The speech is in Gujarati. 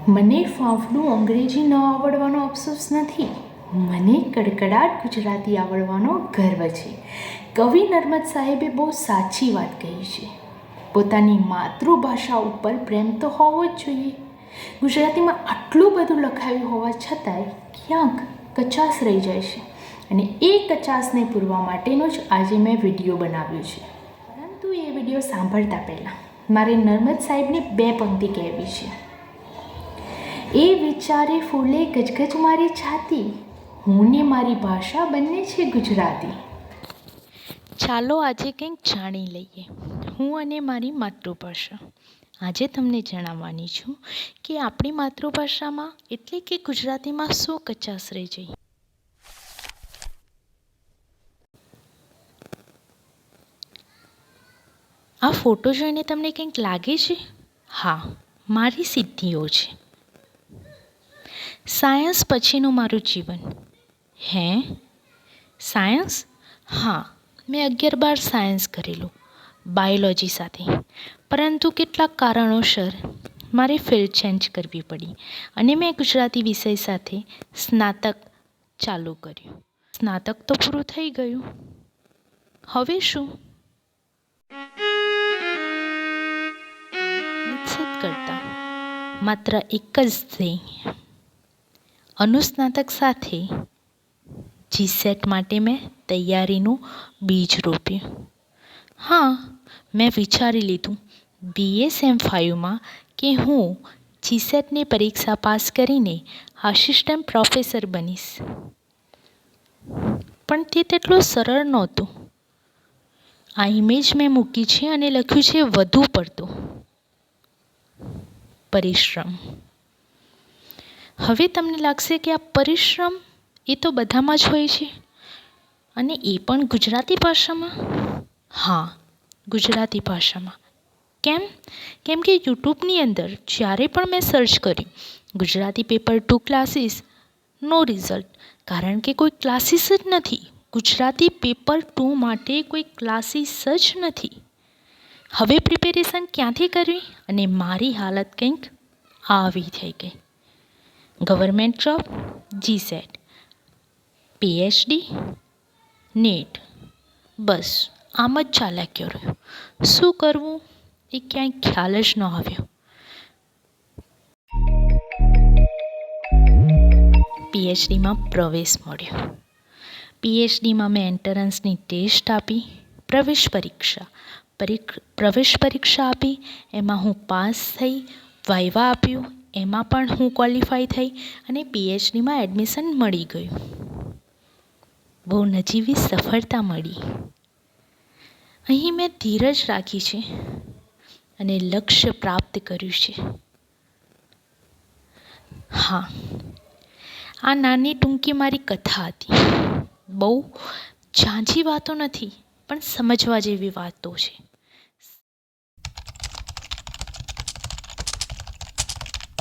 મને ફાંફડું અંગ્રેજી ન આવડવાનો અફસોસ નથી, મને કડકડાટ ગુજરાતી આવડવાનો ગર્વ છે. કવિ નર્મદ સાહેબે બહુ સાચી વાત કહી છે. પોતાની માતૃભાષા ઉપર પ્રેમ તો હોવો જ જોઈએ. ગુજરાતીમાં આટલું બધું લખાયું હોવા છતાંય ક્યાંક કચાશ રહી જાય છે, અને એ કચાશને પૂરવા માટેનો જ આજે મેં વિડીયો બનાવ્યો છે. પરંતુ એ વિડીયો સાંભળતા પહેલાં મારે નર્મદ સાહેબને 2 પંક્તિ કહેવી છે. એ વિચારે ફૂલે ગજગજ મારી છાતી, હું ને મારી ભાષા બંને છે ગુજરાતી. ચાલો આજે કંઈક જાણી લઈએ, હું અને મારી માતૃભાષા. આજે તમને જણાવવાની છું કે આપણી માતૃભાષામાં એટલે કે ગુજરાતીમાં શું કચાશ રહી જાય. આ ફોટો જોઈને તમને કંઈક લાગે છે? હા, મારી સિદ્ધિઓ છે. સાયન્સ પછીનું મારું જીવન. હે? સાયન્સ? હા, મેં 11-12 સાયન્સ કરેલું, બાયોલોજી સાથે. પરંતુ કેટલાક કારણોસર મારે ફિલ્ડ ચેન્જ કરવી પડી અને મેં ગુજરાતી વિષય સાથે સ્નાતક ચાલુ કર્યું. સ્નાતક તો પૂરું થઈ ગયું. હવે શું? નિશ્ચિત કરતા માત્ર એક જ ધ્યેય. અનુસ્નાતક સાથે જીસેટ માટે મેં તૈયારીનું બીજ રોપ્યું. હા, મેં વિચારી લીધું BSM5માં કે હું જીસેટની પરીક્ષા પાસ કરીને આસિસ્ટન્ટ પ્રોફેસર બનીશ. પણ તે તેટલું સરળ નહોતું. આ ઇમેજ મેં મૂકી છે અને લખ્યું છે વધુ પડતું પરિશ્રમ. હવે તમને લાગશે કે આ પરિશ્રમ એ તો બધામાં જ હોય છે, અને એ પણ ગુજરાતી ભાષામાં. હા, ગુજરાતી ભાષામાં. કેમ? કેમ કે યુટ્યુબની અંદર જ્યારે પણ મેં સર્ચ કર્યું ગુજરાતી પેપર 2 ક્લાસીસ, નો રિઝલ્ટ. કારણ કે કોઈ ક્લાસીસ જ નથી. ગુજરાતી પેપર 2 માટે કોઈ ક્લાસીસ જ નથી. હવે પ્રિપેરેશન ક્યાંથી કરવી? અને મારી હાલત કંઈક આવી થઈ ગઈ. Government job, GSET, PhD, NET, બસ આમ જ ચાલ્યા કર્યું. શું કરવું એ ક્યાંય ખ્યાલ જ ન આવ્યો. PhDમાં પ્રવેશ મળ્યો. PhDમાં મેં એન્ટ્રન્સની ટેસ્ટ આપી, પ્રવેશ પરીક્ષા આપી, એમાં હું પાસ થઈ. વાઇવા આપ્યું, એમાં પણ હું ક્વોલિફાય થઈ અને PhDમાં એડમિશન મળી ગયું. બહુ નજીવી સફળતા મળી. અહીં મેં ધીરજ રાખી છે અને લક્ષ્ય પ્રાપ્ત કર્યું છે. હા, આ નાની ટૂંકી મારી કથા હતી. બહુ ઝાંઝી વાતો નથી, પણ સમજવા જેવી વાતો છે.